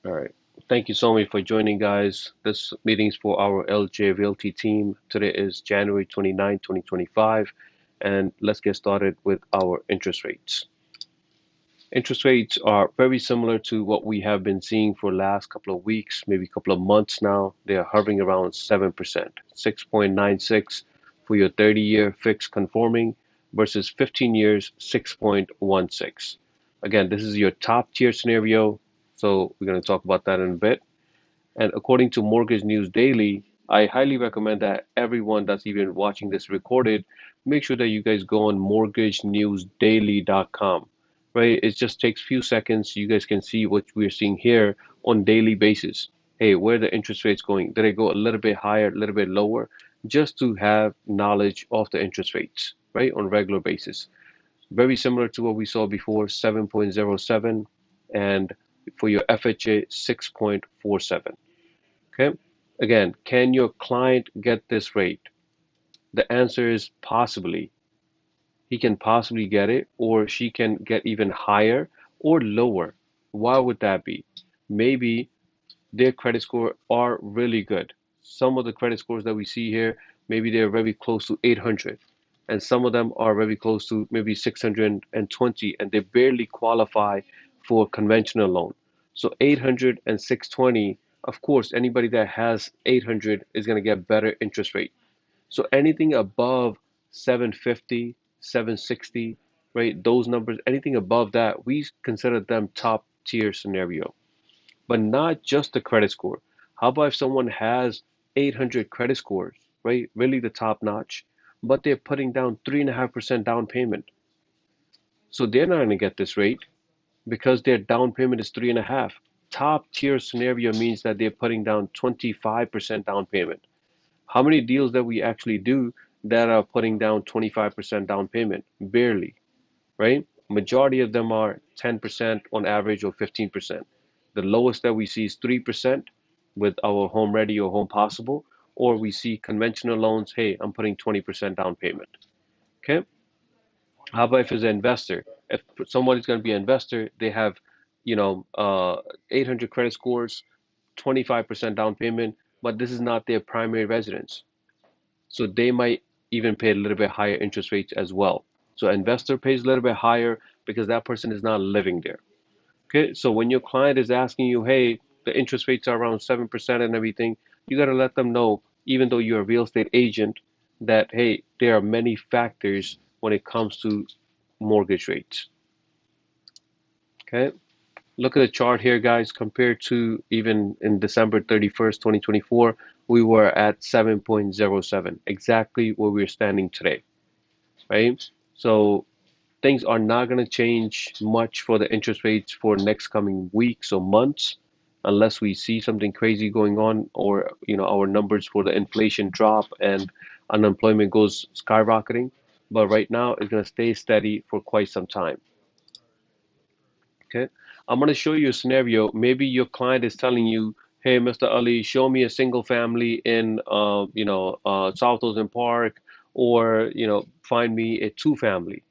All right. Thank you so much for joining, guys. This meeting is for our LJ Realty team. Today is January 29, 2025, and let's get started with our interest rates. Interest rates are very similar to what we have been seeing for last couple of weeks, maybe a couple of months now. They are hovering around 7%, 6.96 for your 30-year fixed conforming versus 15 years, 6.16. Again, this is your top tier scenario, so we're going to talk about that in a bit. And according to Mortgage News Daily, I highly recommend that everyone that's even watching this recorded, make sure that you guys go on mortgagenewsdaily.com, right? It just takes few seconds. You guys can see what we're seeing here on daily basis. Hey, where the interest rates going? Did it go a little bit higher, a little bit lower? Just to have knowledge of the interest rates, right? On regular basis. Very similar to what we saw before, 7.07, and for your FHA, 6.47. Okay. Again, can your client get this rate? The answer is possibly. He can possibly get it, or she can get even higher or lower. Why would that be? Maybe their credit score are really good. Some of the credit scores that we see here, maybe they're very close to 800, and some of them are very close to maybe 620, and they barely qualify for conventional loan. So 800 and 620, of course, anybody that has 800 is going to get better interest rate. So anything above 750, 760, right? Those numbers, anything above that, we consider them top tier scenario, but not just the credit score. How about if someone has 800 credit scores, right? Really the top notch, but they're putting down 3.5% down payment. So they're not going to get this rate because their down payment is 3.5. Top tier scenario means that they're putting down 25% down payment. How many deals that we actually do that are putting down 25% down payment? Barely, right? Majority of them are 10% on average or 15%. The lowest that we see is 3% with our Home Ready or Home Possible, or we see conventional loans, hey, I'm putting 20% down payment. Okay? How about if it's an investor? If somebody's going to be an investor, they have, 800 credit scores, 25% down payment, but this is not their primary residence. So they might even pay a little bit higher interest rates as well. So investor pays a little bit higher because that person is not living there. Okay, so when your client is asking you, hey, the interest rates are around 7% and everything, you got to let them know, even though you're a real estate agent, that, hey, there are many factors when it comes to mortgage rates. Okay, look at the chart here, guys. Compared to even in December 31st, 2024, we were at 7.07, exactly where we're standing today, right? So things are not going to change much for the interest rates for next coming weeks or months unless we see something crazy going on, or our numbers for the inflation drop and unemployment goes skyrocketing. But right now it's going to stay steady for quite some time. Okay, I'm going to show you a scenario. Maybe your client is telling you, hey, Mr. Ali, show me a single family in South Ocean Park, or find me a two family,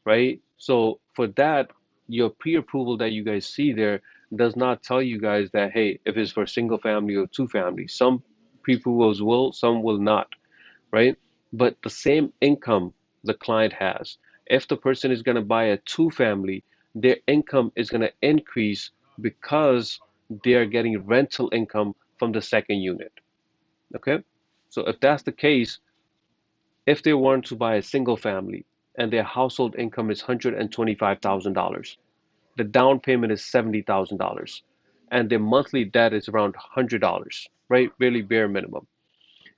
right? So for that, your pre-approval that you guys see there does not tell you guys that, hey, if it's for single family or two family. Some pre-approvals will, some will not, right? But the same income the client has, if the person is going to buy a two family, their income is going to increase because they are getting rental income from the second unit. Okay? So if that's the case, if they want to buy a single family and their household income is $125,000, the down payment is $70,000, and their monthly debt is around $100, right? Really bare minimum.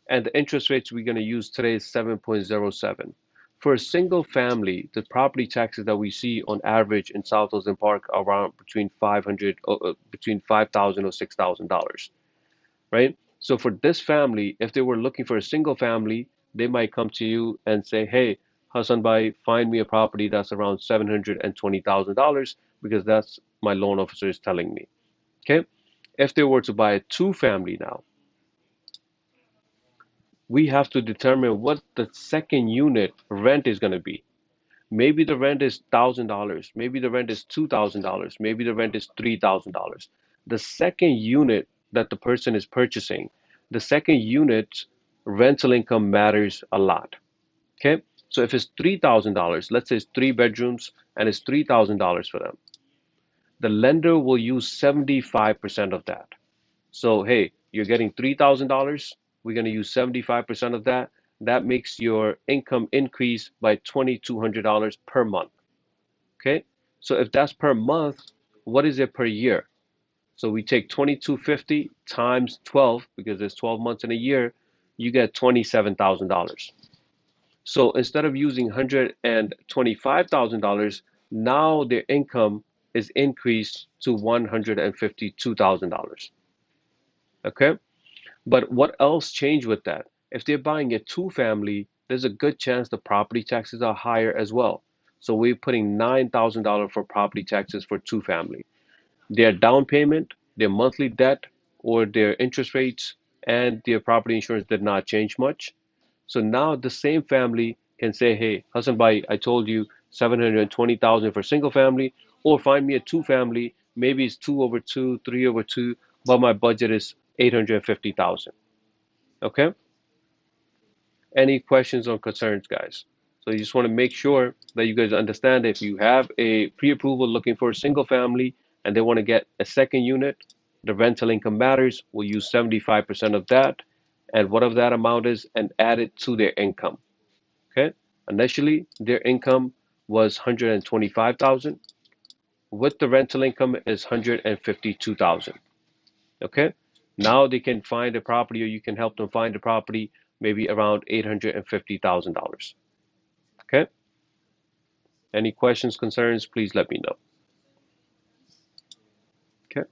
And the interest rates we're going to use today is 7.07. For a single family, the property taxes that we see on average in South Ocean Park are around between 5,000 or $6,000, right? So for this family, if they were looking for a single family, they might come to you and say, "Hey, Hassan Bhai, find me a property that's around $720,000 because that's my loan officer is telling me." Okay? If they were to buy a two family now, we have to determine what the second unit rent is going to be. Maybe the rent is $1,000, maybe the rent is $2,000, maybe the rent is $3,000. The second unit that the person is purchasing, the second unit's rental income matters a lot. Okay. So if it's $3,000, let's say it's 3 bedrooms and it's $3,000 for them, the lender will use 75% of that. So, hey, you're getting $3,000. We're going to use 75% of that. That makes your income increase by $2,200 per month. Okay. So if that's per month, what is it per year? So we take 2,250 times 12 because there's 12 months in a year, you get $27,000. So instead of using $125,000, now their income is increased to $152,000. Okay? But what else changed with that? If they're buying a two family, there's a good chance the property taxes are higher as well. So we're putting $9,000 for property taxes for two family. Their down payment, their monthly debt, or their interest rates and their property insurance did not change much. So now the same family can say, hey, Hassan Bhai, I told you 720,000 for single family, or find me a two family, maybe it's 2/2, 3/2, but my budget is 850,000. Okay? Any questions or concerns, guys? So you just want to make sure that you guys understand if you have a pre-approval looking for a single family and they want to get a second unit, the rental income matters. We'll use 75% of that and whatever that amount is and add it to their income. Okay? Initially, their income was 125,000. With the rental income is 152,000. Okay? Now they can find a property or you can help them find a property maybe around $850,000. Okay? Any questions, concerns, please let me know. Okay?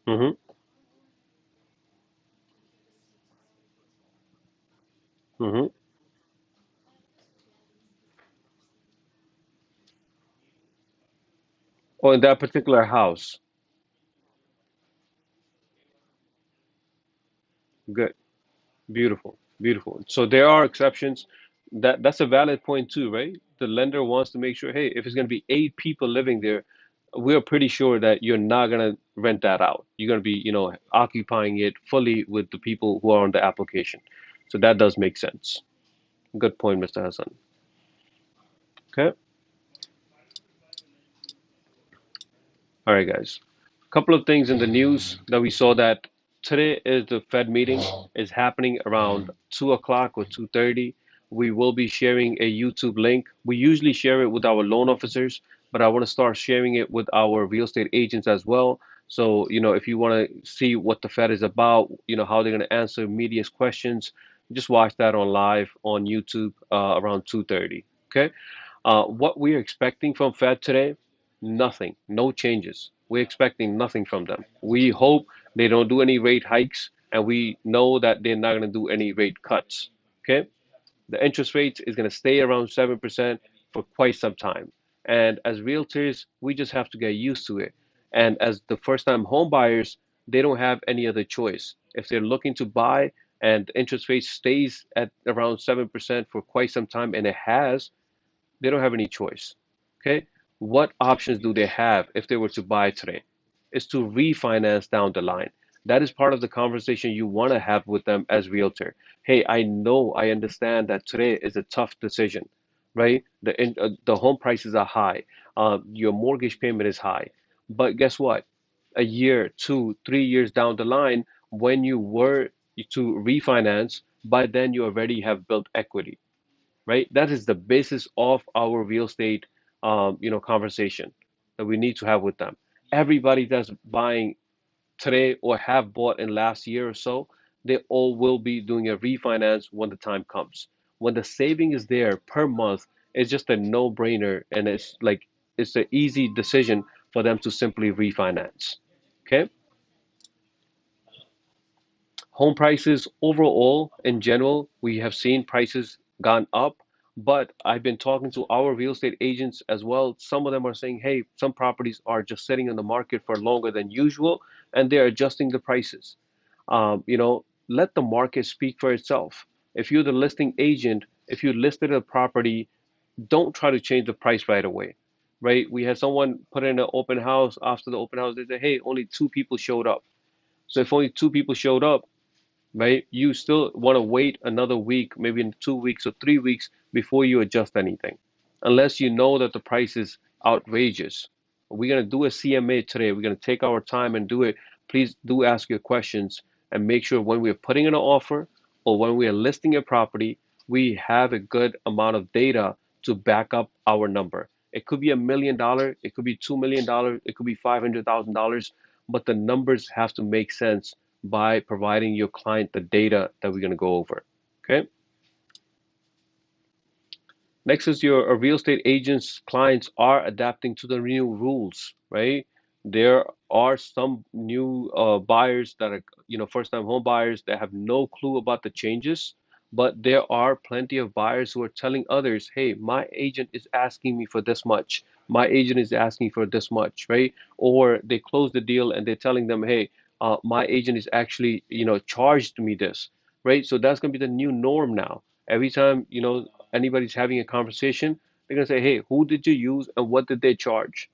Mm-hmm. Mm-hmm. Oh, in that particular house. Good. Beautiful. Beautiful. So there are exceptions. That's a valid point too, right? The lender wants to make sure, hey, if it's going to be 8 people living there, we're pretty sure that you're not going to rent that out. You're going to be, occupying it fully with the people who are on the application. So that does make sense. Good point, Mr. Hassan. Okay. All right, guys. A couple of things in the news that we saw that today is the Fed meeting is happening around 2 o'clock or 2:30. We will be sharing a YouTube link. We usually share it with our loan officers, but I want to start sharing it with our real estate agents as well. So, if you want to see what the Fed is about, how they're going to answer media's questions, just watch that on live on YouTube around 2:30. Okay. What we're expecting from Fed today, nothing, no changes. We're expecting nothing from them. We hope they don't do any rate hikes, and we know that they're not going to do any rate cuts. Okay? The interest rate is going to stay around 7% for quite some time. And as realtors, we just have to get used to it. And as the first time home buyers, they don't have any other choice. If they're looking to buy and the interest rate stays at around 7% for quite some time, and it has, they don't have any choice. Okay? What options do they have if they were to buy today? Is to refinance down the line. That is part of the conversation you want to have with them as realtor. Hey, I know, I understand that today is a tough decision, right? The home prices are high. Your mortgage payment is high. But guess what? A year, 2, 3 years down the line, when you were to refinance, by then you already have built equity, right? That is the basis of our real estate, conversation that we need to have with them. Everybody that's buying today or have bought in last year or so, they all will be doing a refinance when the time comes. When the saving is there per month, it's just a no-brainer, and it's like it's an easy decision for them to simply refinance. Okay? Home prices overall, in general, we have seen prices gone up. But I've been talking to our real estate agents as well. Some of them are saying, hey, some properties are just sitting in the market for longer than usual, and they're adjusting the prices. Let the market speak for itself. If you're the listing agent, if you listed a property, don't try to change the price right away, right? We had someone put in an open house. After the open house, they said, hey, only two people showed up. So if only two people showed up, right? You still want to wait another week, maybe in 2 weeks or 3 weeks before you adjust anything, unless you know that the price is outrageous. We're going to do a CMA today. We're going to take our time and do it. Please do ask your questions and make sure when we're putting in an offer or when we are listing a property, we have a good amount of data to back up our number. It could be $1 million, it could be $2 million, it could be $500,000, but the numbers have to make sense by providing your client the data that we're going to go over. Okay. Next is your real estate agents clients are adapting to the new rules, right? There are some new buyers that are, first-time home buyers that have no clue about the changes, but there are plenty of buyers who are telling others, hey, my agent is asking me for this much. My agent is asking for this much, right? Or they close the deal and they're telling them, hey, my agent is actually, charged me this, right? So that's going to be the new norm now. Every time, anybody's having a conversation, they're gonna say, "Hey, who did you use and what did they charge?"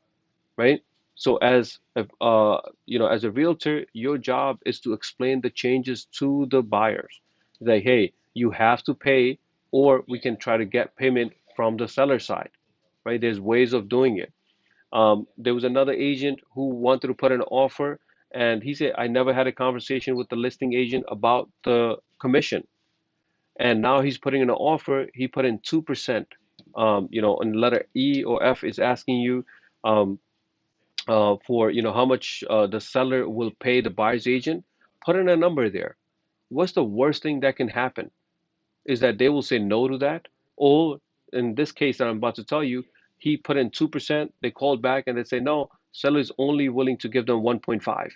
Right? So as a realtor, your job is to explain the changes to the buyers. Say, "Hey, you have to pay, or we can try to get payment from the seller side." Right? There's ways of doing it. There was another agent who wanted to put an offer, and he said, "I never had a conversation with the listing agent about the commission." And now he's putting in an offer. He put in 2%. And letter E or F is asking you um, for how much the seller will pay the buyer's agent. Put in a number there. What's the worst thing that can happen? Is that they will say no to that, or in this case that I'm about to tell you, he put in 2%. They called back and they say no. Seller is only willing to give them 1.5.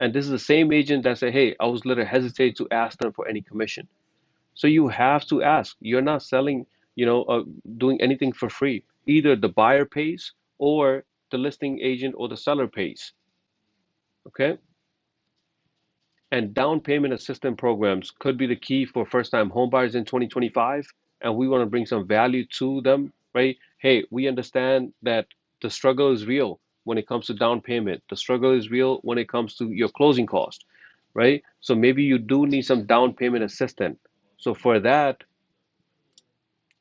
And this is the same agent that said, hey, I was a little hesitate to ask them for any commission. So you have to ask. You're not selling, doing anything for free. Either the buyer pays or the listing agent or the seller pays. Okay? And down payment assistance programs could be the key for first-time homebuyers in 2025. And we want to bring some value to them, right? Hey, we understand that the struggle is real when it comes to down payment. The struggle is real when it comes to your closing cost, right? So maybe you do need some down payment assistance. So for that,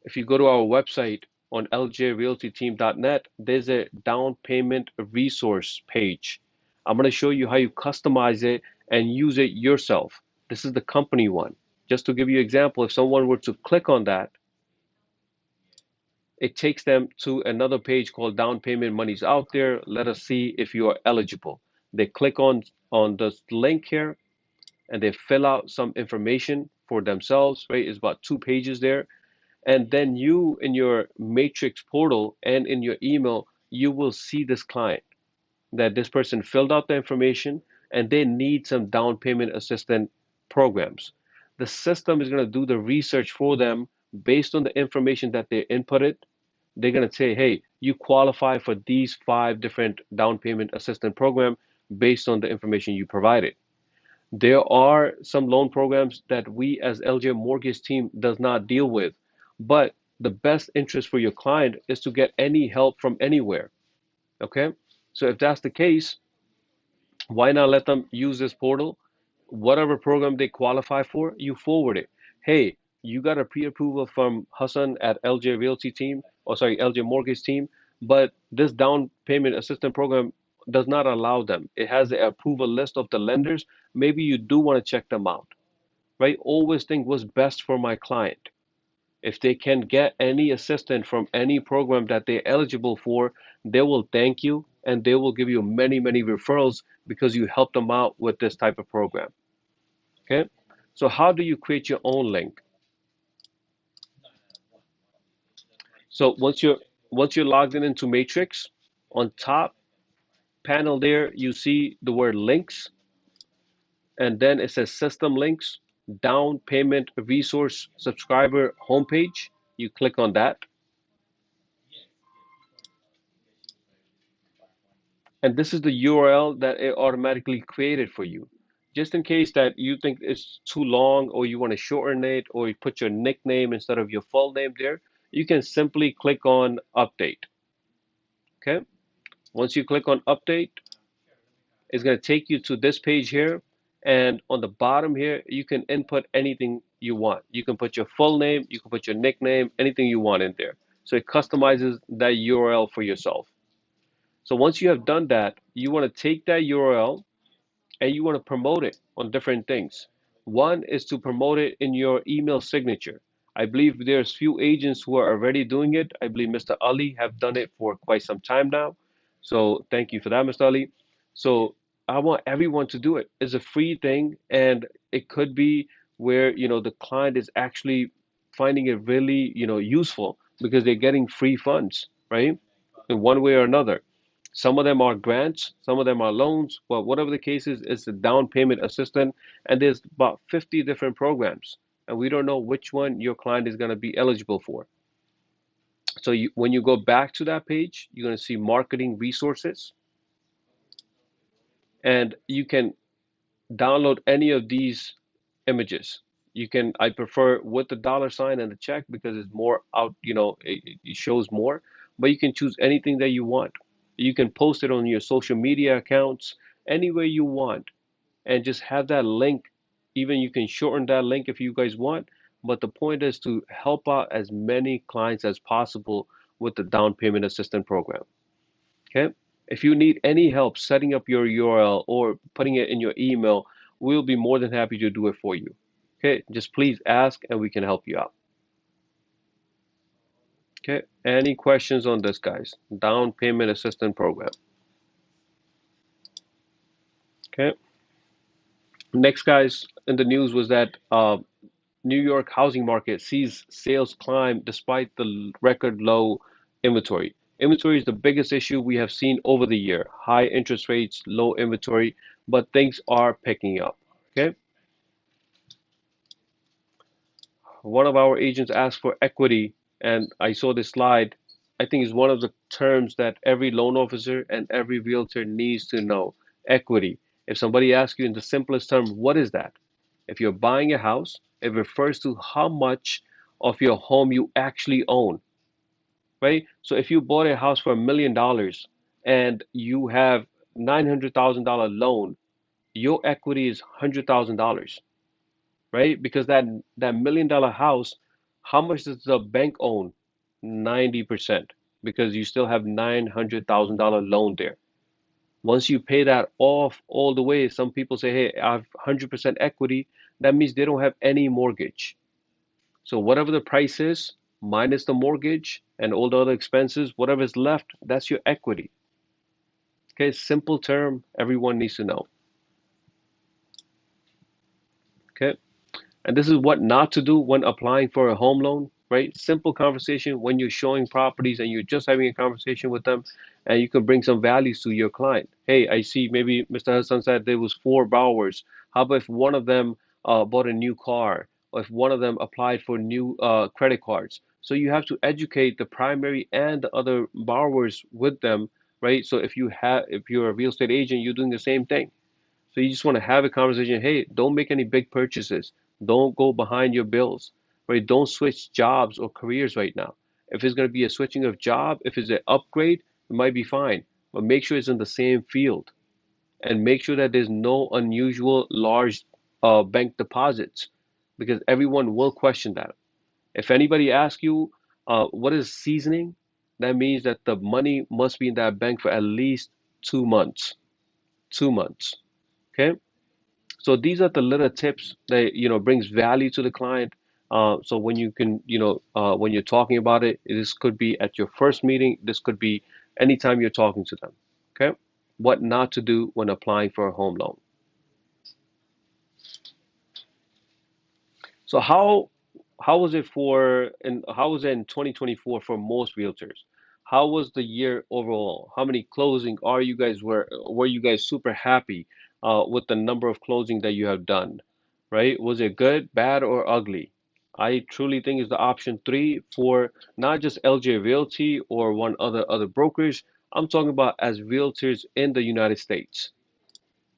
if you go to our website on ljrealtyteam.net, there's a down payment resource page. I'm going to show you how you customize it and use it yourself. This is the company one. Just to give you an example, if someone were to click on that, it takes them to another page called Down Payment Money's Out There. Let us see if you are eligible. They click on the link here and they fill out some information for themselves, right? It's about 2 pages there. And then you, in your matrix portal and in your email, you will see this client that this person filled out the information and they need some down payment assistance programs. The system is going to do the research for them based on the information that they inputted. They're going to say, hey, you qualify for these 5 different down payment assistance program based on the information you provided. There are some loan programs that we as LJ Mortgage Team does not deal with, but the best interest for your client is to get any help from anywhere. Okay? So if that's the case, why not let them use this portal? Whatever program they qualify for, you forward it. Hey, you got a pre-approval from Hassan at LJ Realty Team, or sorry, LJ Mortgage Team, but this down payment assistance program does not allow them. It has the approval list of the lenders. Maybe you do want to check them out, right? Always think what's best for my client. If they can get any assistance from any program that they're eligible for, they will thank you and they will give you many, many referrals because you helped them out with this type of program. Okay? So how do you create your own link? So once you're logged into Matrix, on top panel there, you see the word links, and then it says system links, down payment resource subscriber homepage. You click on that, and this is the URL that it automatically created for you. Just in case that you think it's too long or you want to shorten it or you put your nickname instead of your full name there, you can simply click on update. Okay. Once you click on update, it's going to take you to this page here. And on the bottom here, you can input anything you want. You can put your full name, you can put your nickname, anything you want in there. So it customizes that URL for yourself. So once you have done that, you want to take that URL and you want to promote it on different things. One is to promote it in your email signature. I believe there's few agents who are already doing it. I believe Mr. Ali have done it for quite some time now. So thank you for that, Mr. Ali. So I want everyone to do it. It's a free thing, and it could be where, the client is actually finding it really, useful because they're getting free funds, right? In one way or another. Some of them are grants, some of them are loans, but whatever the case is, it's a down payment assistant, and there's about 50 different programs, and we don't know which one your client is going to be eligible for. So when you go back to that page, you're going to see marketing resources, and you can download any of these images. I prefer with the dollar sign and the check because it's more out, it shows more, but you can choose anything that you want. You can post it on your social media accounts, anywhere you want, and just have that link. Even you can shorten that link if you guys want, but the point is to help out as many clients as possible with the down payment assistance program. Okay? If you need any help setting up your URL or putting it in your email, we'll be more than happy to do it for you. Okay? Just please ask and we can help you out. Okay? Any questions on this, guys? Down payment assistance program. Okay? Next, guys, in the news was that New York housing market sees sales climb despite the record low inventory. Inventory is the biggest issue we have seen over the year. High interest rates, low inventory, but things are picking up. Okay. One of our agents asked for equity, and I saw this slide. I think is one of the terms that every loan officer and every realtor needs to know. Equity. If somebody asks you in the simplest term, what is that? If you're buying a house, it refers to how much of your home you actually own, right? So if you bought a house for $1 million and you have $900,000 loan, your equity is $100,000, right? Because that $1 million house, how much does the bank own? 90%, because you still have $900,000 loan there. Once you pay that off all the way, some people say, hey, I have 100% equity. That means they don't have any mortgage. So whatever the price is, minus the mortgage and all the other expenses, whatever is left, that's your equity. Okay, simple term, everyone needs to know. Okay. And this is what not to do when applying for a home loan, right? Simple conversation when you're showing properties and you're just having a conversation with them, and you can bring some values to your client. Hey, I see maybe Mr. Hassan said there was four borrowers. How about if one of them bought a new car, or if one of them applied for new credit cards? So you have to educate the primary and the other borrowers with them, right? So if you're a real estate agent, you're doing the same thing. So you just want to have a conversation. Hey, don't make any big purchases. Don't go behind your bills, right? Don't switch jobs or careers right now. If it's going to be a switching of job, if it's an upgrade, it might be fine. But make sure it's in the same field and make sure that there's no unusual large bank deposits because everyone will question that. If anybody asks you what is seasoning, that means that the money must be in that bank for at least 2 months. 2 months. Okay. So these are the little tips that brings value to the client. So when you can, when you're talking about it, this could be at your first meeting. This could be anytime you're talking to them. Okay, what not to do when applying for a home loan. So how was it and how was it in 2024 for most realtors? How was the year overall? How many closing are you guys were you guys super happy with the number of closing that you have done, right? Was it good, bad, or ugly? I truly think is the option three for not just LJ Realty or one other brokers. I'm talking about as realtors in the United States.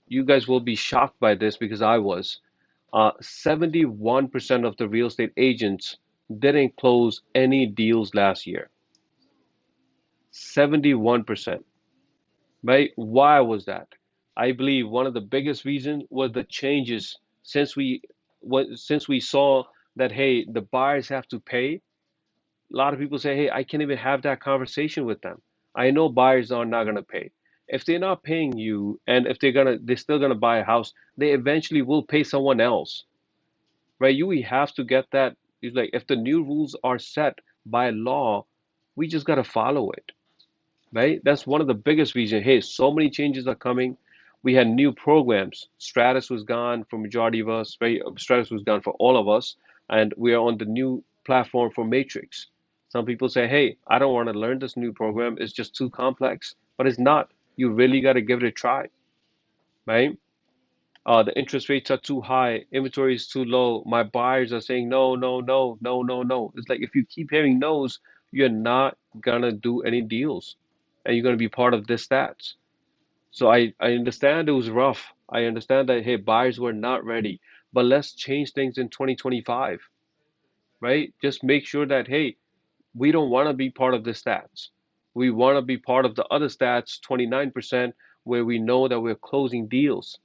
You guys will be shocked by this because I was. 71% of the real estate agents didn't close any deals last year. 71%. Right? Why was that? I believe one of the biggest reasons was the changes since we saw that hey, the buyers have to pay. A lot of people say, hey, I can't even have that conversation with them. I know buyers are not gonna pay. If they're not paying you, and if they're still gonna buy a house, they eventually will pay someone else, right? You we have to get that. It's like if the new rules are set by law, we just gotta follow it, right? That's one of the biggest reasons. Hey, so many changes are coming. We had new programs. Stratus was gone for majority of us, right? Stratus was gone for all of us, and we are on the new platform for Matrix. Some people say, hey, I don't want to learn this new program. It's just too complex, but it's not. You really got to give it a try, right? The interest rates are too high, inventory is too low. My buyers are saying no, no, no, no, no, no. It's like if you keep hearing no's, you're not gonna do any deals, and you're gonna be part of this stats. So I understand it was rough. I understand that hey, buyers were not ready, but let's change things in 2025, right? Just make sure that hey, we don't want to be part of the stats. We want to be part of the other stats, 29%, where we know that we're closing deals.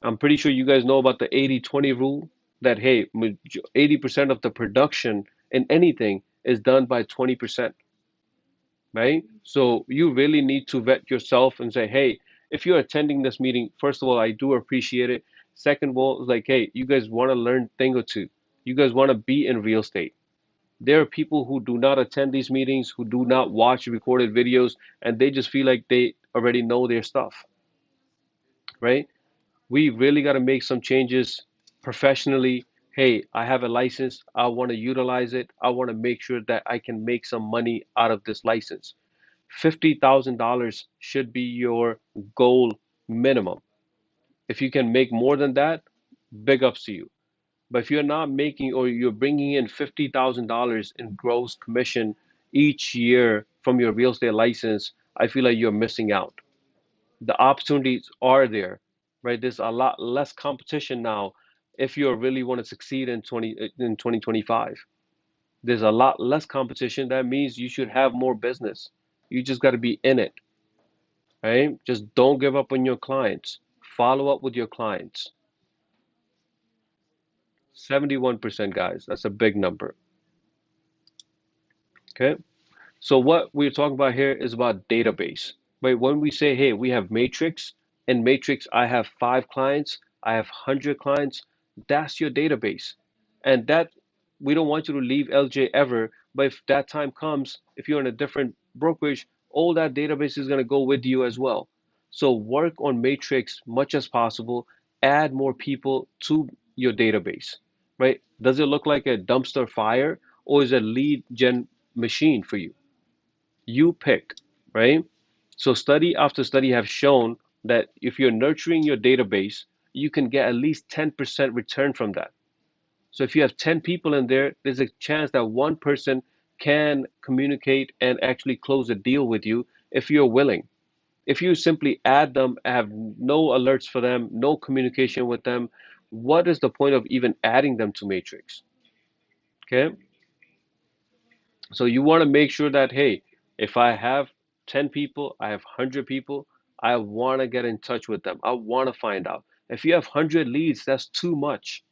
I'm pretty sure you guys know about the 80/20 rule that, hey, 80% of the production in anything is done by 20%, right? So you really need to vet yourself and say, hey, if you're attending this meeting, first of all, I do appreciate it. Second of all, it's like, hey, you guys want to learn thing or two. You guys want to be in real estate. There are people who do not attend these meetings, who do not watch recorded videos, and they just feel like they already know their stuff, right? We really got to make some changes professionally. Hey, I have a license. I want to utilize it. I want to make sure that I can make some money out of this license. $50,000 should be your goal minimum. If you can make more than that, big ups to you. But if you're not making or you're bringing in $50,000 in gross commission each year from your real estate license, I feel like you're missing out. The opportunities are there, right? There's a lot less competition now if you really want to succeed in 2025. There's a lot less competition. That means you should have more business. You just got to be in it, right? Just don't give up on your clients. Follow up with your clients. 71%, guys. That's a big number. Okay. So what we're talking about here is about database. Right? When we say, hey, we have Matrix, in Matrix, I have 5 clients, I have 100 clients, that's your database. And that we don't want you to leave LJ ever, but if that time comes, if you're in a different brokerage, all that database is going to go with you as well. So work on Matrix much as possible, add more people to your database, right? Does it look like a dumpster fire or is it a lead gen machine for you? You pick, right? So study after study have shown that if you're nurturing your database, you can get at least 10% return from that. So if you have 10 people in there, there's a chance that one person can communicate and actually close a deal with you if you're willing. If you simply add them, have no alerts for them, no communication with them, what is the point of even adding them to Matrix? Okay. So you want to make sure that, hey, if I have 10 people, I have 100 people, I want to get in touch with them. I want to find out. If you have 100 leads, that's too much,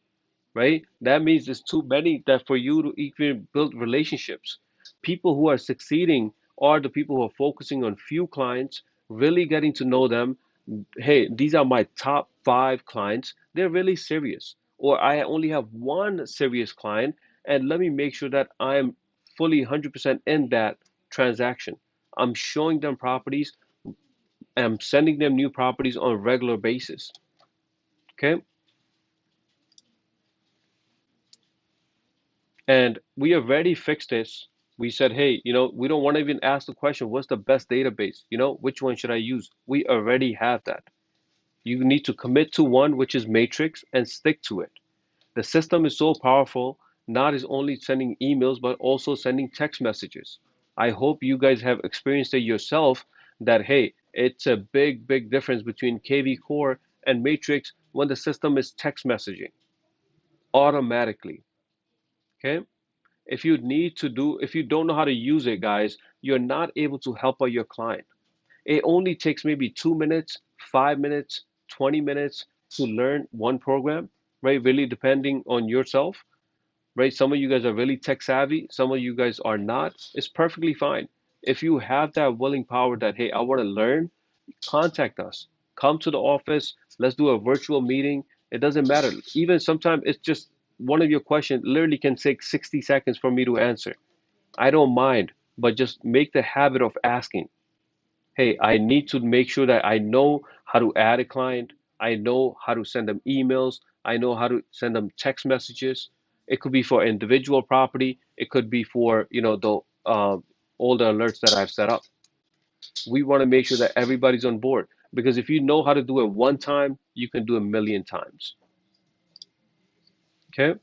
right? That means it's too many that for you to even build relationships. People who are succeeding are the people who are focusing on few clients, really getting to know them. Hey, these are my top 5 clients. They're really serious. Or I only have one serious client, and let me make sure that I'm fully 100% in that transaction. I'm showing them properties, and I'm sending them new properties on a regular basis. Okay. And we already fixed this. We said, hey, we don't want to even ask the question, what's the best database? Which one should I use? We already have that. You need to commit to one, which is Matrix, and stick to it. The system is so powerful, not is only sending emails, but also sending text messages. I hope you guys have experienced it yourself that, hey, it's a big, big difference between KV Core and Matrix when the system is text messaging automatically. Okay? If you don't know how to use it, guys, you're not able to help out your client. It only takes maybe 2 minutes, 5 minutes, 20 minutes to learn one program, right? Really depending on yourself, right? Some of you guys are really tech savvy, some of you guys are not. It's perfectly fine. If you have that willing power that, hey, I want to learn, contact us. Come to the office. Let's do a virtual meeting. It doesn't matter. Even sometimes it's just one of your questions literally can take 60 seconds for me to answer. I don't mind, but just make the habit of asking. Hey, I need to make sure that I know how to add a client. I know how to send them emails. I know how to send them text messages. It could be for individual property. It could be for, all the alerts that I've set up. We want to make sure that everybody's on board because if you know how to do it one time, you can do a million times. Okay?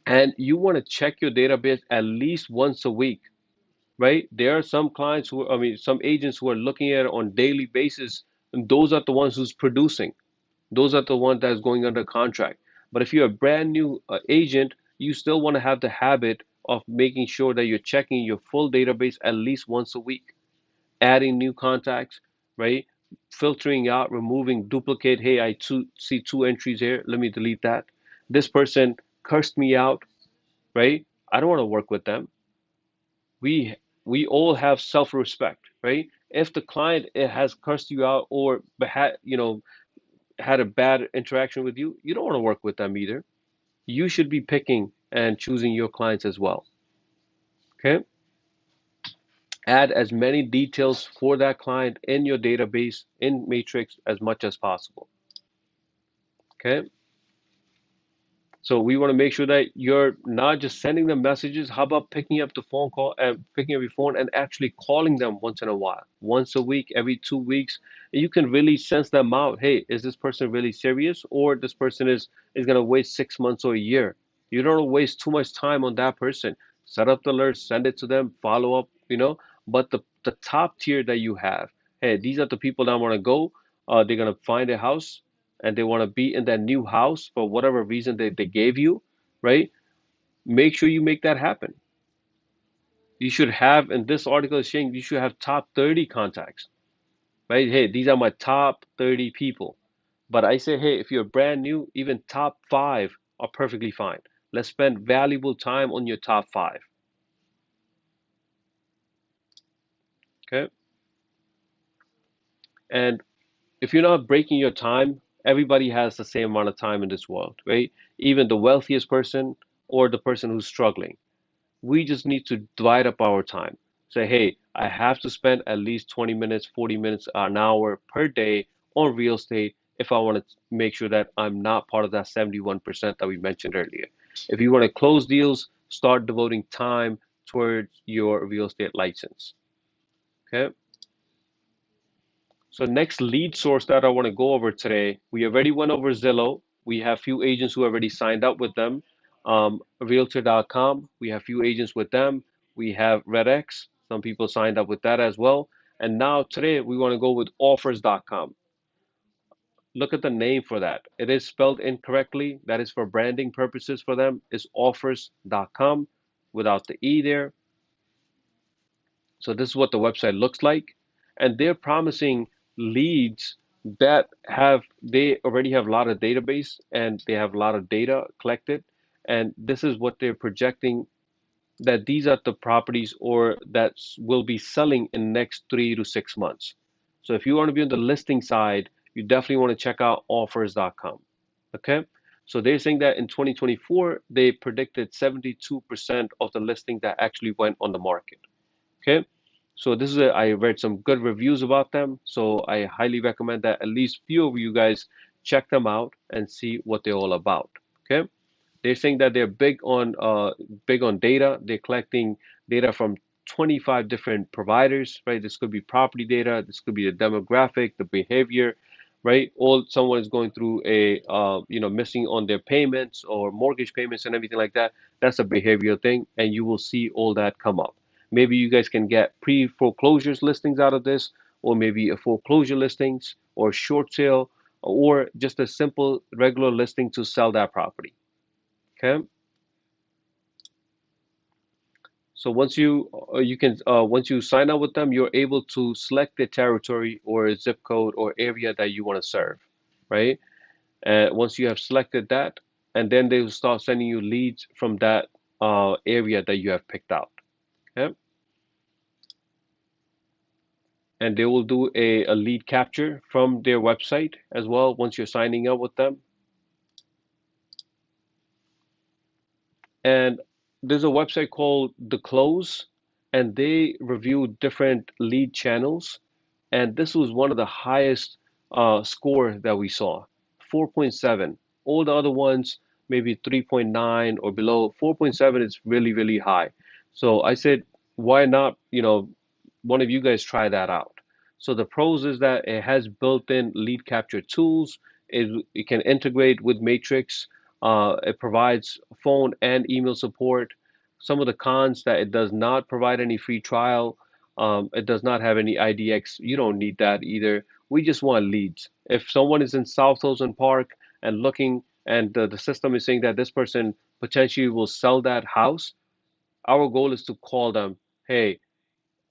And you want to check your database at least once a week, right? There are some clients who, I mean, some agents who are looking at it on daily basis, and those are the ones who's producing. Those are the ones that's going under contract. But if you're a brand new agent, you still want to have the habit of making sure that you're checking your full database at least once a week, adding new contacts, right? Filtering out, removing duplicate. Hey, see two entries here. Let me delete that. This person cursed me out, right? I don't want to work with them. We all have self-respect, right? If the client has cursed you out or had a bad interaction with you, you don't want to work with them either. You should be picking and choosing your clients as well. Okay? Add as many details for that client in your database in Matrix as much as possible. Okay? So we want to make sure that you're not just sending them messages. How about picking up the phone call and picking up your phone and actually calling them once in a while, once a week, every 2 weeks. And you can really sense them out. Hey, is this person really serious, or this person is gonna waste 6 months or a year? You don't want to waste too much time on that person. Set up the alert, send it to them, follow up. But the top tier that you have, hey, these are the people that want to go. They're gonna find a house and they want to be in that new house for whatever reason they gave you, right? Make sure you make that happen. You should have, in this article is saying you should have top 30 contacts, right? Hey, these are my top 30 people. But I say, hey, if you're brand new, even top five are perfectly fine. Let's spend valuable time on your top five. Okay. And if you're not breaking your time, everybody has the same amount of time in this world, right? Even the wealthiest person or the person who's struggling. We just need to divide up our time. Say, hey, I have to spend at least 20 minutes, 40 minutes, an hour per day on real estate if I want to make sure that I'm not part of that 71% that we mentioned earlier. If you want to close deals, start devoting time towards your real estate license. Okay. So next lead source that I want to go over today, we already went over Zillow. We have few agents who already signed up with them. Realtor.com, we have few agents with them. We have RedX, some people signed up with that as well. And now today we want to go with offers.com. Look at the name for that. It is spelled incorrectly. That is for branding purposes for them. It's offers.com without the E there. So this is what the website looks like. And they're promising leads that they already have a lot of database and they have a lot of data collected. And this is what they're projecting that these are the properties or that will be selling in the next 3 to 6 months. So if you want to be on the listing side, you definitely want to check out offers.com. Okay. So they're saying that in 2024, they predicted 72% of the listing that actually went on the market. Okay, so I read some good reviews about them, so I highly recommend that at least few of you guys check them out and see what they're all about. Okay, they're saying that they're big on data. They're collecting data from 25 different providers, right? This could be property data, this could be the demographic, the behavior, right? Or someone is going through a missing on their payments or mortgage payments and everything like that. That's a behavioral thing, and you will see all that come up. Maybe you guys can get pre-foreclosures listings out of this, or maybe a foreclosure listings or short sale, or just a simple regular listing to sell that property. Okay. So once you sign up with them, you're able to select the territory or zip code or area that you want to serve, right? And once you have selected that, and then they will start sending you leads from that area that you have picked out. Okay? And they will do a lead capture from their website as well once you're signing up with them. And there's a website called The Close, and they review different lead channels. And this was one of the highest score that we saw, 4.7. All the other ones, maybe 3.9 or below. 4.7 is really, really high. So I said, why not, one of you guys try that out. So the pros is that it has built-in lead capture tools. It can integrate with Matrix. It provides phone and email support. Some of the cons that it does not provide any free trial. It does not have any IDX. You don't need that either. We just want leads. If someone is in South Ocean Park and looking, and the system is saying that this person potentially will sell that house, our goal is to call them. Hey,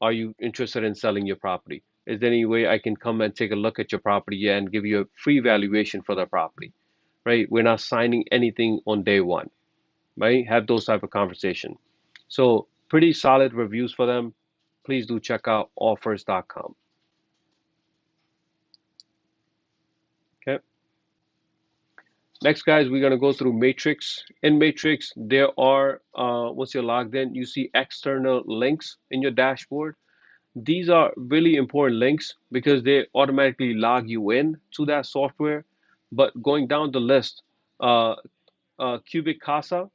are you interested in selling your property? Is there any way I can come and take a look at your property and give you a free valuation for the property? Right? We're not signing anything on day one, right? Have those type of conversation. So pretty solid reviews for them. Please do check out offers.com. Okay. Next, guys, we're gonna go through Matrix. In Matrix, there are once you're logged in, you see external links in your dashboard. These are really important links because they automatically log you in to that software. But going down the list, uh, Cubic Casa,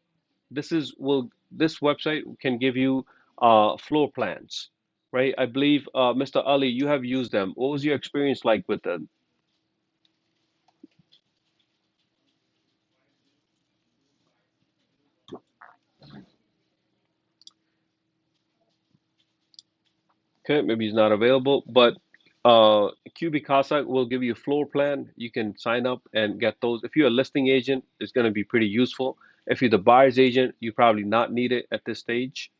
this website can give you floor plans, right? I believe Mr. Ali, you have used them. What was your experience like with them? Okay, maybe he's not available, but Cubicasa will give you a floor plan. You can sign up and get those. If you're a listing agent, it's going to be pretty useful. If you're the buyer's agent, you probably not need it at this stage.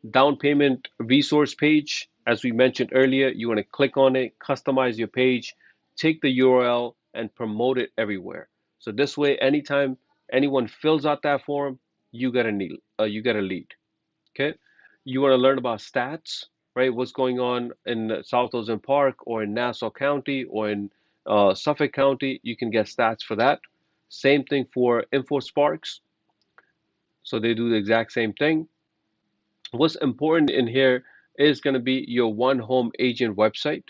Down payment resource page, as we mentioned earlier, you want to click on it, customize your page, take the URL, and promote it everywhere. So this way, anytime anyone fills out that form, you get a lead. Okay, you want to learn about stats, right? What's going on in South Ocean Park or in Nassau County or in Suffolk County? You can get stats for that. Same thing for InfoSparks. So they do the exact same thing. What's important in here is going to be your one home agent website.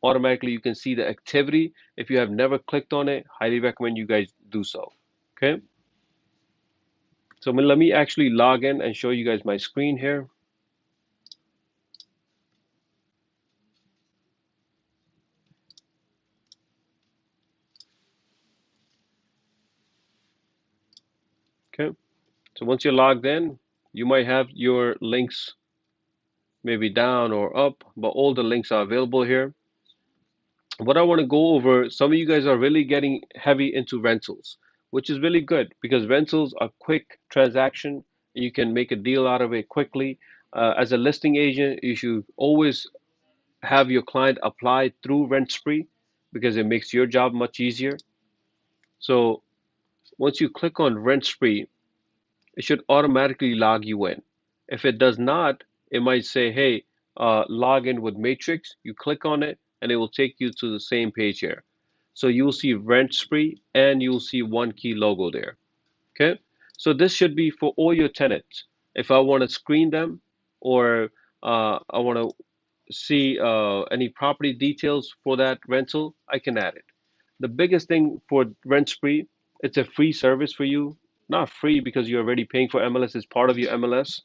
Automatically, you can see the activity. If you have never clicked on it, highly recommend you guys do so. Okay. So let me actually log in and show you guys my screen here. Okay. So once you're logged in, you might have your links maybe down or up, but all the links are available here. What I want to go over, some of you guys are really getting heavy into rentals, which is really good because rentals are quick transaction. You can make a deal out of it quickly. As a listing agent, you should always have your client apply through Rent Spree because it makes your job much easier. So once you click on Rent Spree, it should automatically log you in. If it does not, it might say, hey, log in with Matrix. You click on it and it will take you to the same page here. So you'll see Rent Spree and you'll see One Key logo there. Okay. So this should be for all your tenants. If I want to screen them or I want to see any property details for that rental, I can add it. The biggest thing for Rent Spree, it's a free service for you. Not free because you're already paying for MLS, it's part of your MLS,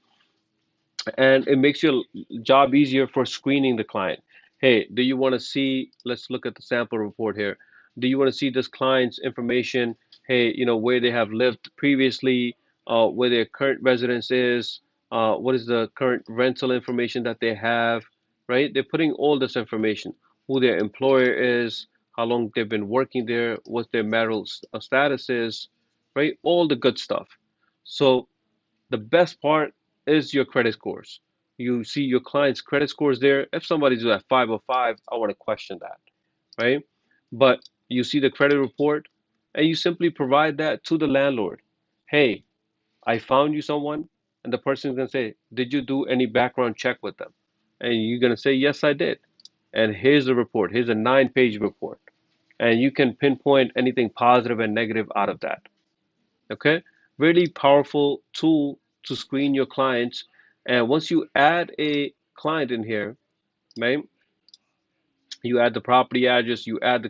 and it makes your job easier for screening the client. Hey, do you want to see, let's look at the sample report here. Do you want to see this client's information? Hey, where they have lived previously, where their current residence is, what is the current rental information that they have, right? They're putting all this information, who their employer is, how long they've been working there, what their marital status is, right? All the good stuff. So the best part is your credit scores. You see your client's credit scores there. If somebody's at 505, I want to question that, right? But you see the credit report and you simply provide that to the landlord. Hey, I found you someone, and the person's going to say, did you do any background check with them? And you're going to say, yes, I did. And here's the report. Here's a 9-page report. And you can pinpoint anything positive and negative out of that. Okay, really powerful tool to screen your clients. And once you add a client in here, right, you add the property address, you add the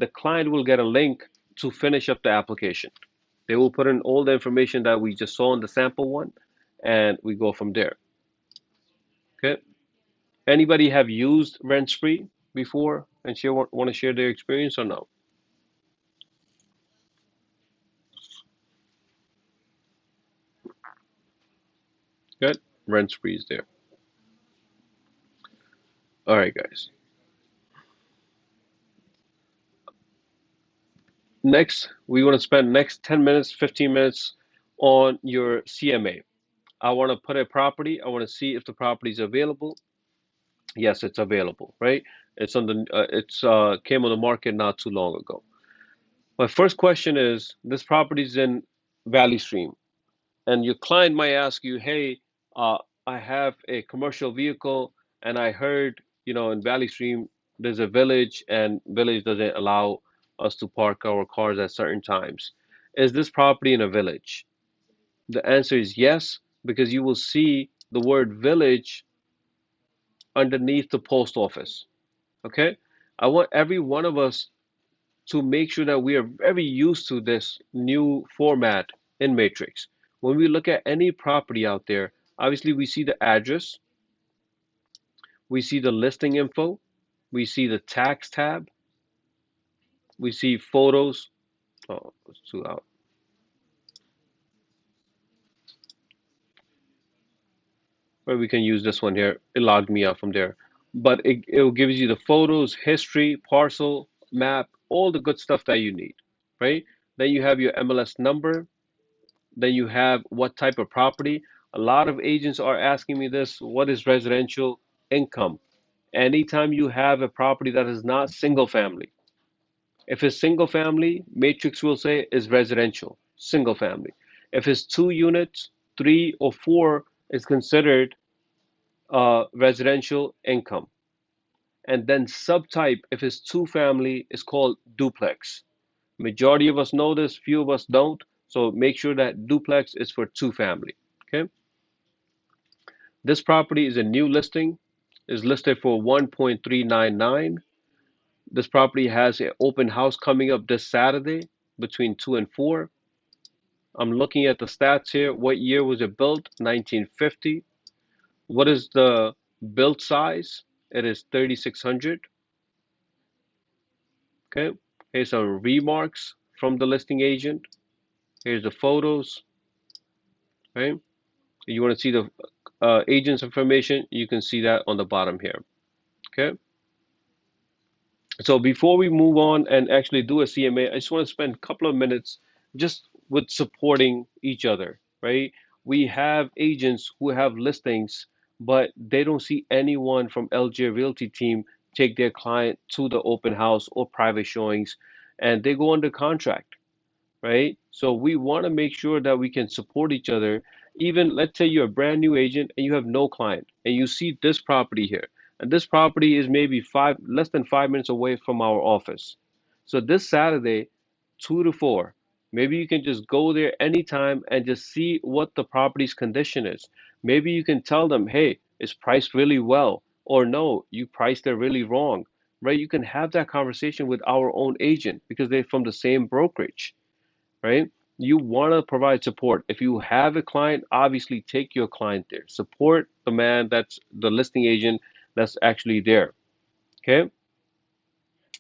client will get a link to finish up the application. They will put in all the information that we just saw in the sample one, and we go from there. Okay, anybody have used rent spree before and want to share their experience or no? Good, rent spree is there. All right, guys. Next, we want to spend next 10 minutes, 15 minutes on your CMA. I want to put a property. I want to see if the property is available. Yes, it's available, right? It's came on the market not too long ago. My first question is, this property is in Valley Stream, and your client might ask you, hey, uh, I have a commercial vehicle, and I heard, in Valley Stream, there's a village, and village doesn't allow us to park our cars at certain times. Is this property in a village? The answer is yes, because you will see the word village underneath the post office. Okay? I want every one of us to make sure that we are very used to this new format in Matrix. When we look at any property out there, obviously we see the address, we see the listing info, we see the tax tab, we see photos. Oh, it's too out. Or we can use this one here. It logged me out from there. But it gives you the photos, history, parcel, map, all the good stuff that you need, right? Then you have your MLS number. Then you have what type of property. A lot of agents are asking me this, what is residential income? Anytime you have a property that is not single family. If it's single family, Matrix will say is residential, single family. If it's 2 units, 3 or 4 is considered residential income. And then subtype, if it's 2 family, is called duplex. Majority of us know this, few of us don't. So make sure that duplex is for 2 family. Okay. This property is a new listing, is listed for 1.399. This property has an open house coming up this Saturday between 2 and 4. I'm looking at the stats here. What year was it built? 1950. What is the build size? It is 3,600. Okay. Here's some remarks from the listing agent. Here's the photos. Right. You want to see the agent's information? You can see that on the bottom here. Okay. So before we move on and actually do a CMA, I just want to spend a couple of minutes just with supporting each other, right? We have agents who have listings, but they don't see anyone from LJ Realty Team take their client to the open house or private showings, and they go under contract, right? So we want to make sure that we can support each other. Even let's say you're a brand new agent and you have no client, and you see this property here, and this property is maybe less than 5 minutes away from our office. So this Saturday, 2 to 4, maybe you can just go there anytime and just see what the property's condition is. Maybe you can tell them, hey, it's priced really well, or no, you priced it really wrong, right? You can have that conversation with our own agent because they're from the same brokerage, right? You want to provide support. If you have a client, obviously take your client there. Support the man that's the listing agent that's actually there. Okay,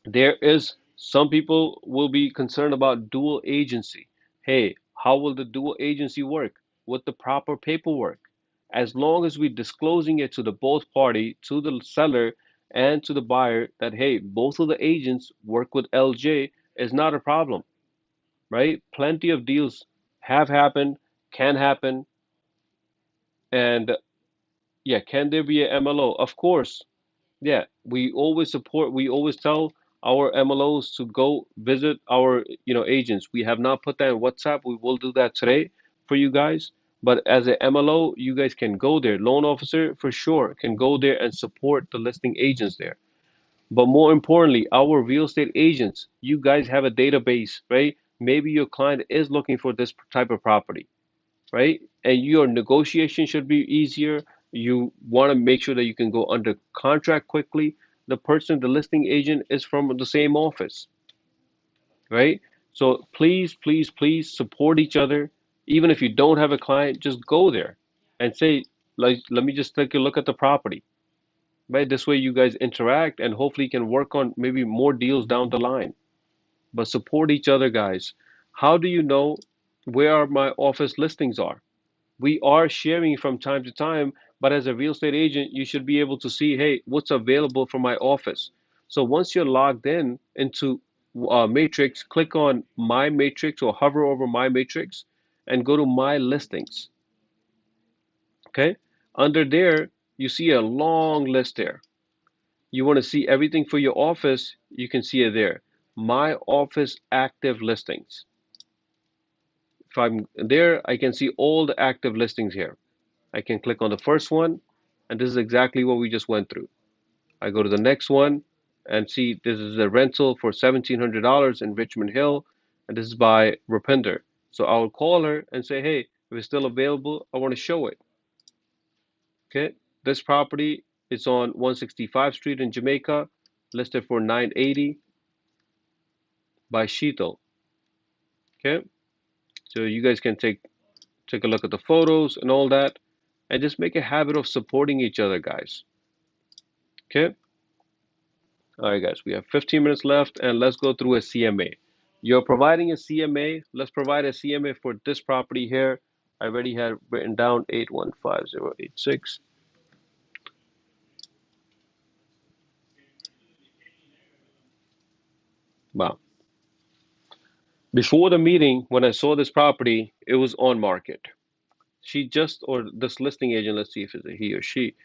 there is some people will be concerned about dual agency. Hey, how will the dual agency work with the proper paperwork? As long as we disclosing it to the both party, to the seller and to the buyer that hey, both of the agents work with LJ is not a problem, right? Plenty of deals have happened, can happen, and yeah, can there be a MLO? Of course. Yeah, we always support, we always tell our MLOs to go visit our, agents. We have not put that in WhatsApp. We will do that today for you guys. But as an MLO, you guys can go there. Loan officer for sure can go there and support the listing agents there. But more importantly, our real estate agents, you guys have a database, right? Maybe your client is looking for this type of property, right? And your negotiation should be easier. You want to make sure that you can go under contract quickly. The person, the listing agent, is from the same office, right? So please, please, please support each other. Even if you don't have a client, just go there and say, like, let me just take a look at the property, right? This way you guys interact and hopefully can work on maybe more deals down the line. But support each other, guys. How do you know where my office listings are? We are sharing from time to time, but as a real estate agent, you should be able to see, hey, what's available for my office. So once you're logged in into Matrix, click on My Matrix or hover over My Matrix and go to My Listings. Okay, under there, you see a long list there. You want to see everything for your office, you can see it there. My Office Active Listings. If I'm there, I can see all the active listings here. I can click on the first one, and this is exactly what we just went through. I go to the next one and see this is a rental for $1,700 in Richmond Hill, and this is by Rupinder. So I'll call her and say, hey, if it's still available, I want to show it. Okay, this property is on 165 Street in Jamaica, listed for 980 by Sheetal. Okay, so you guys can take a look at the photos and all that, and just make a habit of supporting each other, guys. Okay. All right, guys, we have 15 minutes left, and let's go through a CMA. You're providing a CMA. Let's provide a CMA for this property here. I already had written down 815086. Wow. Before the meeting, when I saw this property, it was on market. She just, or this listing agent, let's see if it's a he or she,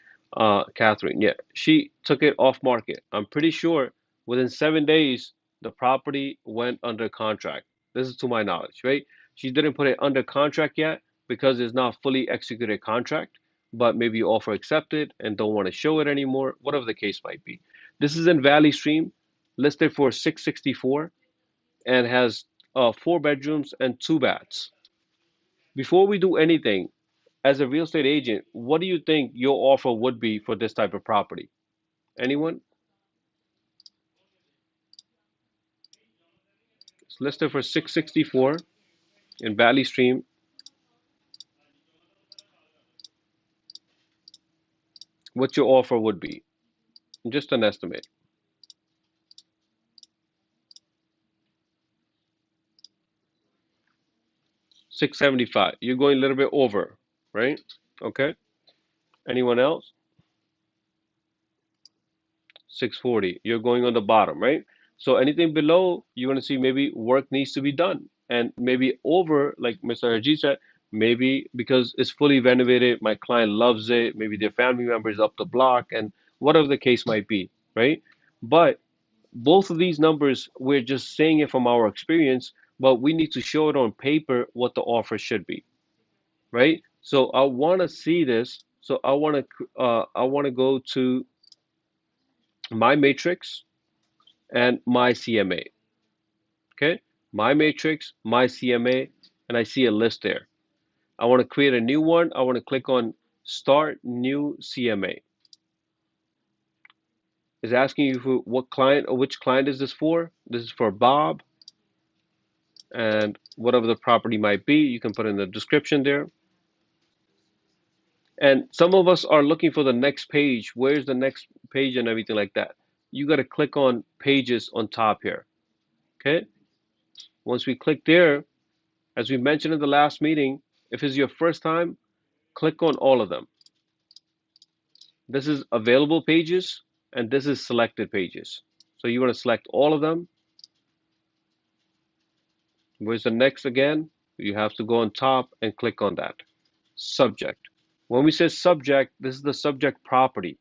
Catherine, yeah, she took it off market. I'm pretty sure within 7 days, the property went under contract. This is to my knowledge, right? She didn't put it under contract yet because it's not fully executed contract, but maybe offer accepted and don't want to show it anymore, whatever the case might be. This is in Valley Stream, listed for 664 and has 4 bedrooms and 2 baths. Before we do anything, as a real estate agent, what do you think your offer would be for this type of property? Anyone? It's listed for 664 in Valley Stream. What your offer would be? Just an estimate. 675. You're going a little bit over, right? Okay. Anyone else? 640. You're going on the bottom, right? So anything below, you want to see maybe work needs to be done. And maybe over, like Mr. Harjeet said, maybe because it's fully renovated, my client loves it, maybe their family member is up the block, and whatever the case might be, right? But both of these numbers, we're just saying it from our experience, but we need to show it on paper what the offer should be, right? So I want to see this. So I want to go to my matrix and my CMA. Okay, my matrix, my CMA, and I see a list there. I want to create a new one. I want to click on Start New CMA. It's asking you for what client or which client is this for. This is for Bob, and whatever the property might be, you can put in the description there. And some of us are looking for the next page. Where's the next page and everything like that. you got to click on pages on top here. Okay. Once we click there, as we mentioned in the last meeting, if it's your first time, click on all of them. This is available pages and this is selected pages. So you want to select all of them. Where's the next again? You have to go on top and click on that. Subject. When we say subject, this is the subject property.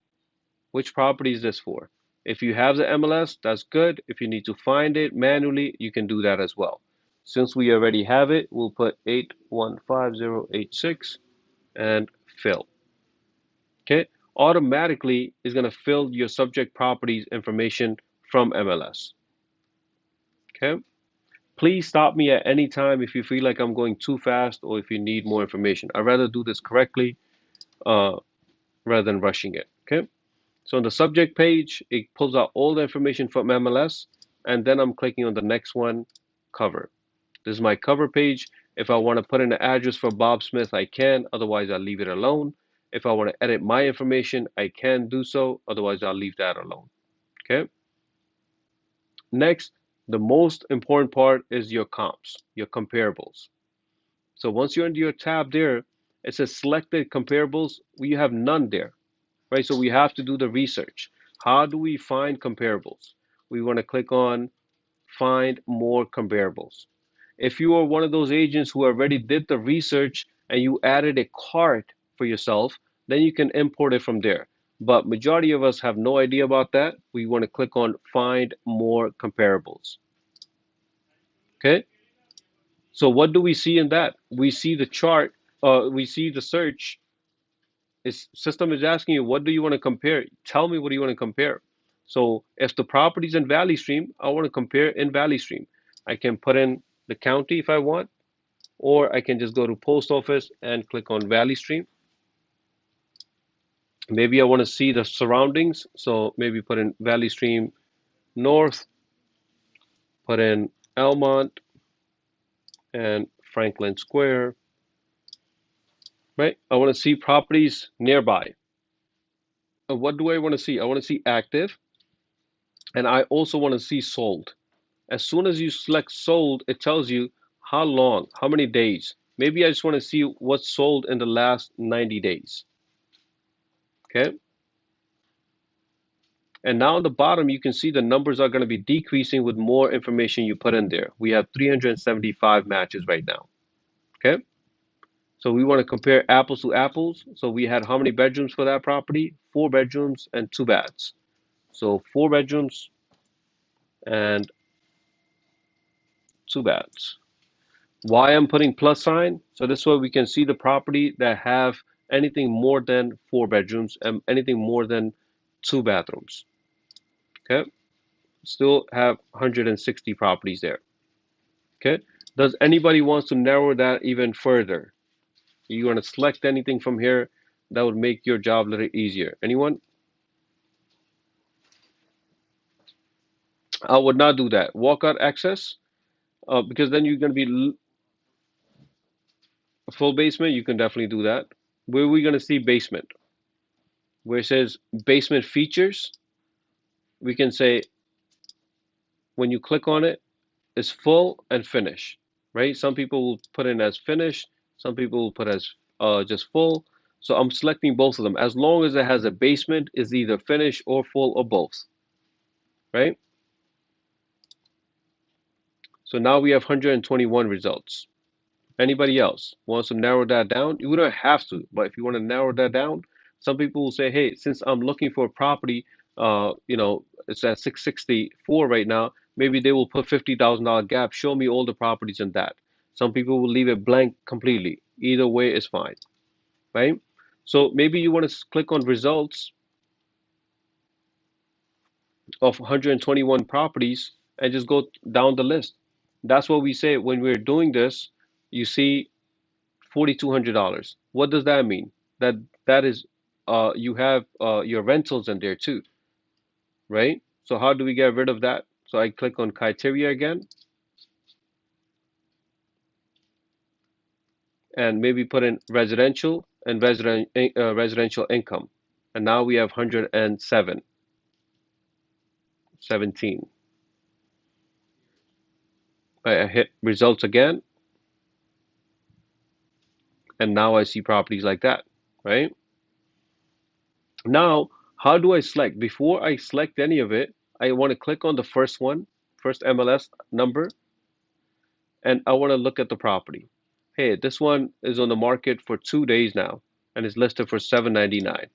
Which property is this for? If you have the MLS, that's good. If you need to find it manually, you can do that as well. Since we already have it, we'll put 815086 and fill. Okay, automatically is going to fill your subject properties information from MLS. Okay, please stop me at any time if you feel like I'm going too fast or if you need more information. I'd rather do this correctly uh, rather than rushing it. Okay, so on the subject page, it pulls out all the information from MLS, and then I'm clicking on the next one, cover. This is my cover page. If I want to put in an address for Bob Smith, I can. Otherwise, I'll leave it alone. If I want to edit my information, I can do so. Otherwise, I'll leave that alone. Okay. Next, the most important part is your comps, your comparables. So once you're into your tab there, it says selected comparables. We have none there, right? So we have to do the research. How do we find comparables? We want to click on find more comparables. If you are one of those agents who already did the research and you added a cart for yourself, then you can import it from there. But majority of us have no idea about that. We want to click on find more comparables. Okay. So what do we see in that? We see the chart, we see the search. Its system is asking you, what do you want to compare? Tell me what do you want to compare. So if the property's in Valley Stream, I want to compare in Valley Stream. I can put in the county if I want, or I can just go to post office and click on Valley Stream. Maybe I want to see the surroundings, so maybe put in Valley Stream North, put in Elmont and Franklin Square, right? I want to see properties nearby. What do I want to see? I want to see active, and I also want to see sold. As soon as you select sold, it tells you how long, how many days. Maybe I just want to see what's sold in the last 90 days. Okay. And now on the bottom, you can see the numbers are going to be decreasing with more information you put in there. We have 375 matches right now. Okay. So we want to compare apples to apples. So we had how many bedrooms for that property? 4 bedrooms and 2 baths. So 4 bedrooms and 2 baths. Why I'm putting plus sign? So this way we can see the property that have anything more than 4 bedrooms and anything more than 2 bathrooms. Okay. Still have 160 properties there. Okay. Does anybody wants to narrow that even further? You want to select anything from here that would make your job a little easier. Anyone? I would not do that. Walkout access, because then you're going to be full basement. You can definitely do that. Where are we going to see basement? Where it says basement features, we can say when you click on it, it's full and finish, right? Some people will put in as finished, some people will put as just full. So I'm selecting both of them. As long as it has a basement, it's either finished or full or both, right? So now we have 121 results. Anybody else wants to narrow that down? You don't have to, but if you want to narrow that down, some people will say, hey, since I'm looking for a property, it's at 664 right now, maybe they will put $50,000 gap, show me all the properties in that. Some people will leave it blank completely. Either way is fine, right? So maybe you want to click on results of 121 properties and just go down the list. That's what we say when we're doing this. You see $4,200. What does that mean? That is you have your rentals in there too, right? So how do we get rid of that? So I click on criteria again and maybe put in residential and residential income. And now we have 107. 17. I hit results again, and now I see properties like that, right? Now, how do I select? Before I select any of it, I want to click on the first one, first MLS number, and I want to look at the property. Hey, this one is on the market for 2 days now, and it's listed for 799.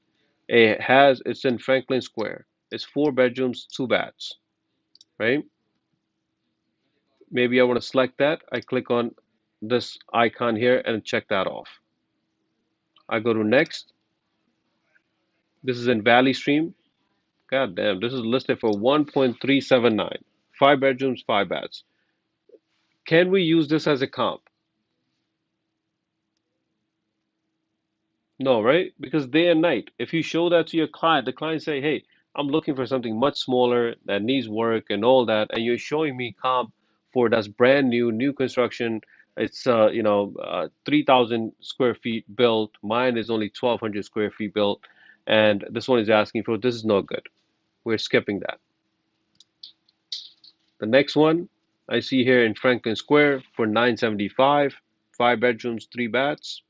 It's in Franklin Square. It's 4 bedrooms, 2 baths, right? Maybe I want to select that. I click on this icon here and check that off. I go to next. This is in Valley Stream. God damn, this is listed for 1.379. 5 bedrooms, 5 baths. Can we use this as a comp? No, right? Because day and night, if you show that to your client, the client say, "Hey, I'm looking for something much smaller that needs work and all that," and you're showing me comp for that's brand new, new construction. It's 3,000 square feet built. Mine is only 1,200 square feet built, and this one is asking for this is no good. We're skipping that. The next one I see here in Franklin Square for 975, 5 bedrooms, 3 baths.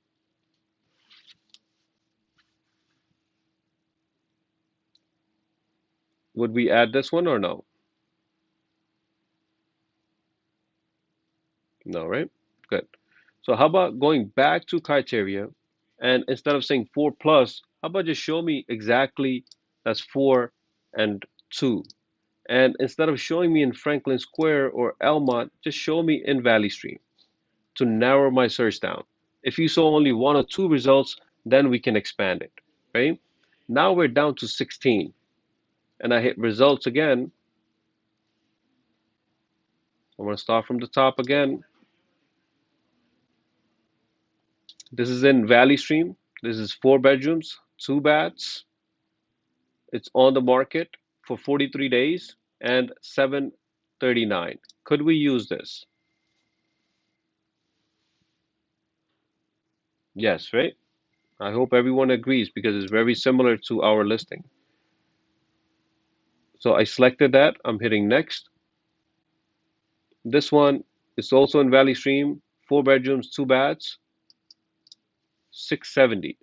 Would we add this one or no? No, right? Good. So how about going back to criteria and instead of saying 4 plus, how about just show me exactly that's 4 and 2. And instead of showing me in Franklin Square or Elmont, just show me in Valley Stream to narrow my search down. If you saw only 1 or 2 results, then we can expand it, right? Now we're down to 16 and I hit results again. I want to start from the top again. This is in Valley Stream. This is 4 bedrooms, 2 baths. It's on the market for 43 days and 739. Could we use this? Yes, right? I hope everyone agrees because it's very similar to our listing. So I selected that. I'm hitting next. This one is also in Valley Stream, 4 bedrooms, 2 baths, 670.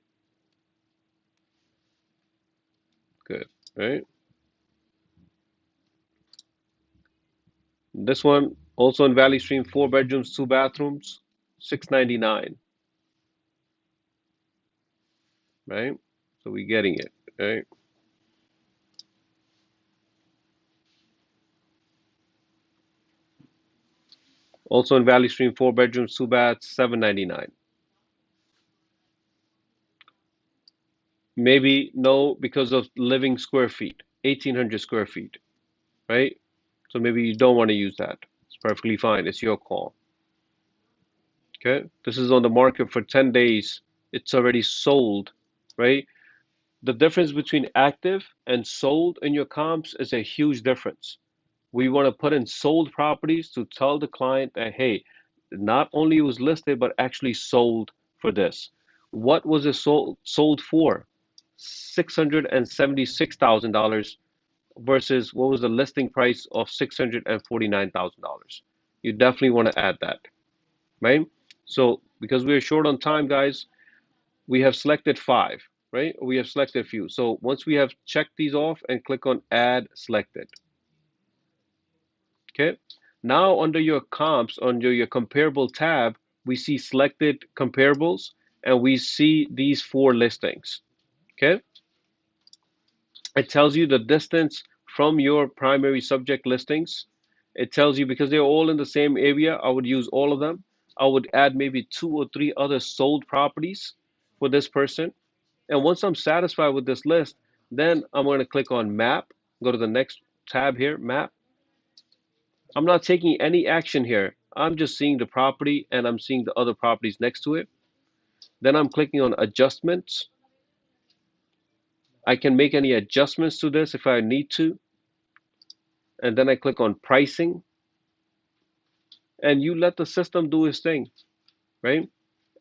Good, right? This one also in Valley Stream, 4 bedrooms, 2 bathrooms, 699, right? So we're getting it, right? Also in Valley Stream, 4 bedrooms, 2 baths, 799. Maybe no because of living square feet, 1,800 square feet, right? So maybe you don't want to use that. It's perfectly fine. It's your call. Okay. This is on the market for 10 days. It's already sold, right? The difference between active and sold in your comps is a huge difference. We want to put in sold properties to tell the client that, hey, not only was listed, but actually sold for this. What was it sold for? $676,000 versus what was the listing price of $649,000. You definitely want to add that, right? So because we're short on time, guys, we have selected 5, right? We have selected a few. So once we have checked these off and click on add selected, okay? Now under your comps, under your comparable tab, we see selected comparables and we see these 4 listings, okay? It tells you the distance from your primary subject listings. It tells you because they're all in the same area, I would use all of them. I would add maybe 2 or 3 other sold properties for this person. And once I'm satisfied with this list, then I'm going to click on map, go to the next tab here, map. I'm not taking any action here. I'm just seeing the property and I'm seeing the other properties next to it. Then I'm clicking on adjustments. I can make any adjustments to this if I need to. And then I click on pricing and you let the system do its thing, right?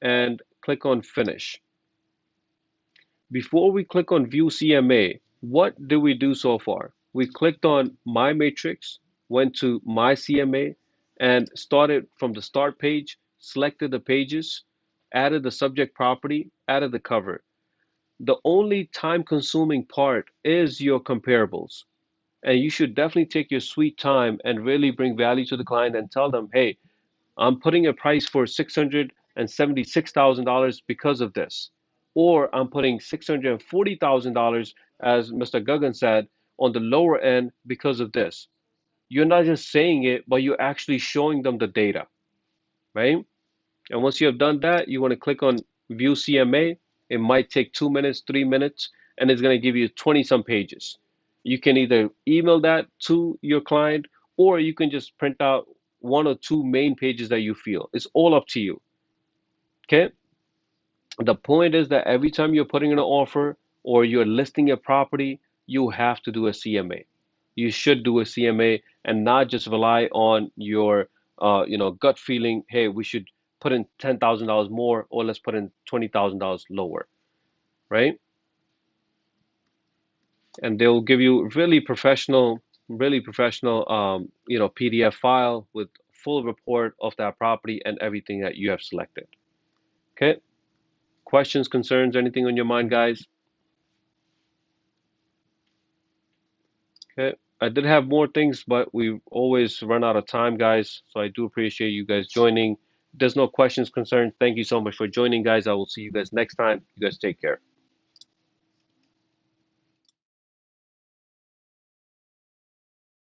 And click on finish. Before we click on view CMA, what did we do so far? We clicked on My Matrix, went to My CMA, and started from the start page, selected the pages, added the subject property, added the cover. The only time consuming part is your comparables. And you should definitely take your sweet time and really bring value to the client and tell them, hey, I'm putting a price for $676,000 because of this. Or I'm putting $640,000, as Mr. Guggan said, on the lower end because of this. You're not just saying it, but you're actually showing them the data, right? And once you have done that, you want to click on View CMA. It might take 2 minutes, 3 minutes, and it's going to give you 20 some pages. You can either email that to your client or you can just print out one or two main pages that you feel. It's all up to you. Okay? The point is that every time you're putting in an offer or you're listing a property, you have to do a CMA. You should do a CMA and not just rely on your gut feeling, hey, we should put in $10,000 more or let's put in $20,000 lower, right? And they'll give you really professional PDF file with full report of that property and everything that you have selected. Okay? Questions, concerns, anything on your mind, guys? Okay. I did have more things, but we always run out of time, guys. So I do appreciate you guys joining. If there's no questions, concerns, thank you so much for joining, guys. I will see you guys next time. You guys take care.